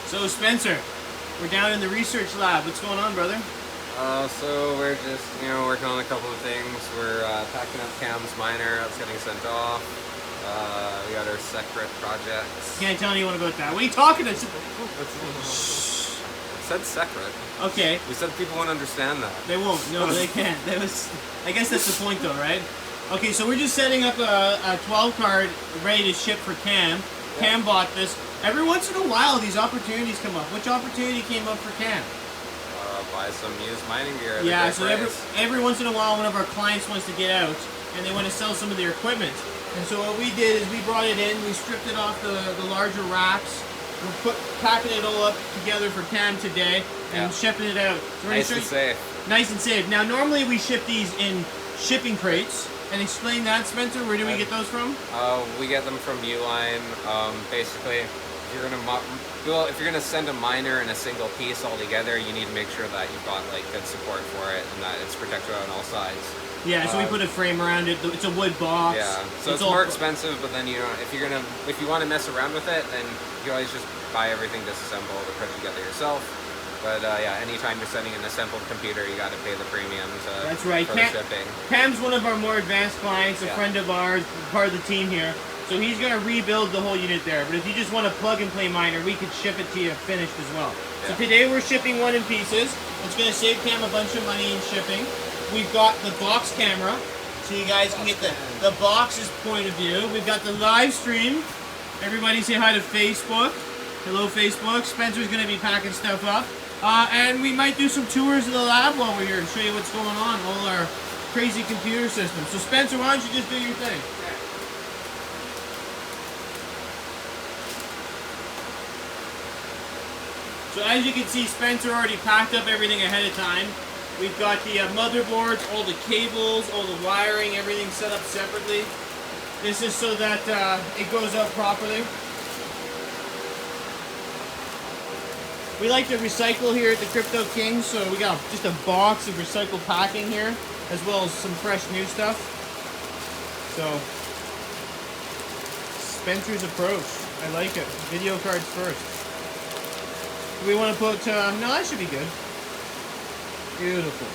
So Spencer, we're down in the research lab. What's going on, brother? So we're just, working on a couple of things. We're packing up Cam's miner that's getting sent off. We got our separate projects. Can't tell anyone about that. What are you talking about? It said separate. Okay. We said people won't understand that. They won't. No, they can't. I guess that's the point, though, right? Okay, so we're just setting up a 12 card ready to ship for Cam. Cam bought this. Every once in a while, these opportunities come up. Which opportunity came up for Cam? Buy some used mining gear. Yeah, so every once in a while, one of our clients wants to get out, and they want to sell some of their equipment. And so what we did is we brought it in, we stripped it off the larger racks, we're packing it all up together for Cam today, and shipping it out. So nice and safe. Nice and safe. Now, normally we ship these in shipping crates. And explain that, Spencer. Where do we get those from? We get them from Uline. Basically, if you're gonna send a miner in a single piece all together, you need to make sure that you've got like good support for it and that it's protected on all sides. Yeah, so we put a frame around it. It's a wood box. Yeah, so it's more expensive, but then if you want to mess around with it, then you always just buy everything disassembled or put it together yourself. But yeah, anytime you're sending an assembled computer, you got to pay the premium for the shipping. Cam's one of our more advanced clients, a friend of ours, part of the team here. So he's going to rebuild the whole unit there. But if you just want a plug-and-play miner, we could ship it to you finished as well. Yeah. So today we're shipping one in pieces. It's going to save Cam a bunch of money in shipping. We've got the box camera, so you guys can get the box's point of view. We've got the live stream. Everybody say hi to Facebook. Hello, Facebook. Spencer's going to be packing stuff up. And we might do some tours of the lab while we're here and show you what's going on, all our crazy computer systems. So Spencer, why don't you just do your thing? So as you can see, Spencer already packed up everything ahead of time. We've got the motherboards, all the cables, all the wiring, everything set up separately. This is so that it goes up properly. We like to recycle here at the Crypto King, so we got just a box of recycled packing here, as well as some fresh new stuff. So, Spencer's approach. I like it. Video cards first. Do we want to put, no, that should be good. Beautiful.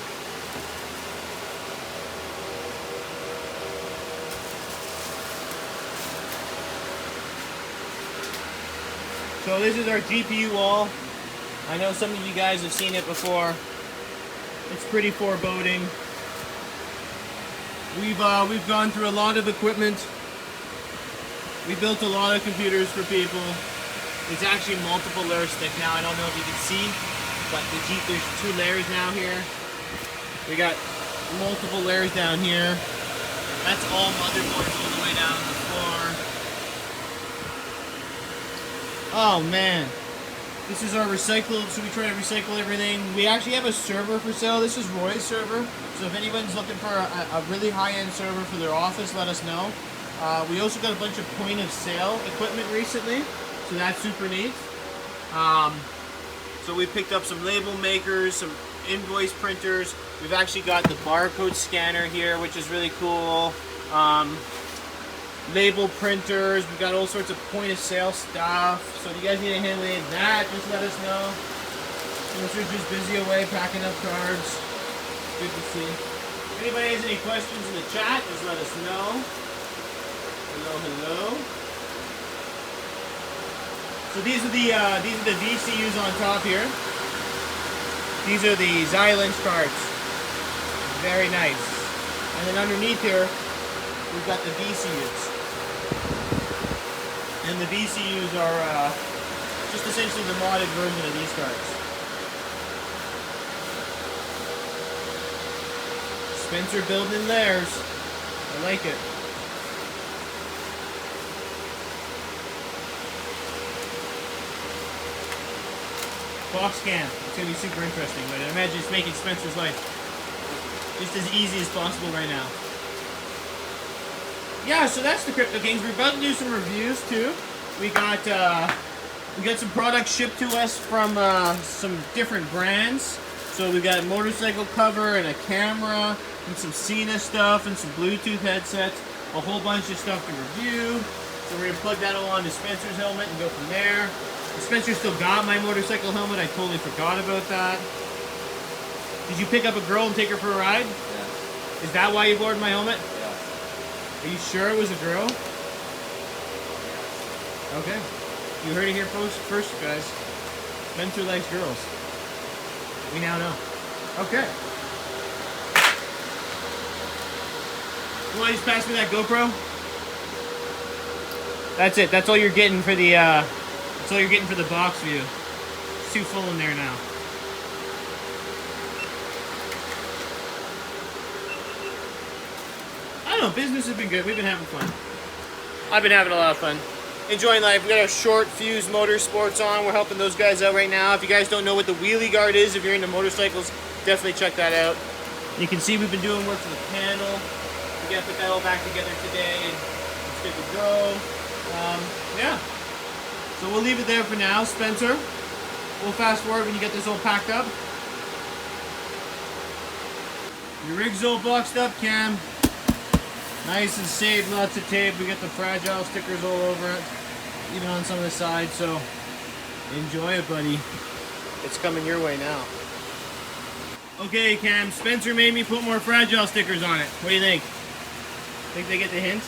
So this is our GPU wall. I know some of you guys have seen it before. It's pretty foreboding. We've gone through a lot of equipment. We built a lot of computers for people. It's actually multiple layer stick now. I don't know if you can see, but there's 2 layers now here. We got multiple layers down here. That's all motherboards all the way down to the floor. Oh man. This is our recycle, so we try to recycle everything. We actually have a server for sale. This is Roy's server. So if anyone's looking for a really high-end server for their office, let us know. We also got a bunch of point-of-sale equipment recently, so that's super neat. So we picked up some label makers, some invoice printers. We've actually got the barcode scanner here, which is really cool. Label printers, we've got all sorts of point-of-sale stuff. So if you guys need to handle any of that, just let us know. We're just busy away packing up cards. Good to see. If anybody has any questions in the chat, just let us know. Hello, hello. So these are the VCUs on top here. These are the Xilinx cards. Very nice. And then underneath here, we've got the VCUs. And the VCUs are just essentially the modded version of these cards. Spencer building layers. I like it. Box cam. It's going to be super interesting, but I imagine it's making Spencer's life just as easy as possible right now. Yeah, so that's the Crypto Kings. We're about to do some reviews too. We got some products shipped to us from some different brands. So we got a motorcycle cover and a camera and some Cena stuff and some Bluetooth headsets. A whole bunch of stuff to review. So we're gonna plug that all onto Spencer's helmet and go from there. Spencer still got my motorcycle helmet. I totally forgot about that. Did you pick up a girl and take her for a ride? Yeah. Is that why you borrowed my helmet? Yeah. Are you sure it was a girl? Okay. You heard it here first, guys. Spencer likes girls. We now know. Okay. You want to just pass me that GoPro? That's it. That's all you're getting for the. That's all you're getting for the box view. It's too full in there now. I don't know. Business has been good. We've been having fun. I've been having a lot of fun. Enjoying life. We got our short fuse motorsports on. We're helping those guys out right now. If you guys don't know what the wheelie guard is, if you're into motorcycles, definitely check that out. You can see we've been doing work to the panel. We got to put that all back together today, and it's good to go. Yeah. So we'll leave it there for now. Spencer, we'll fast forward when you get this all packed up. Your rig's all boxed up, Cam. Nice and safe, lots of tape. We got the fragile stickers all over it, even on some of the sides, so enjoy it, buddy. It's coming your way now. Okay, Cam, Spencer made me put more fragile stickers on it. What do you think? Think they get the hint?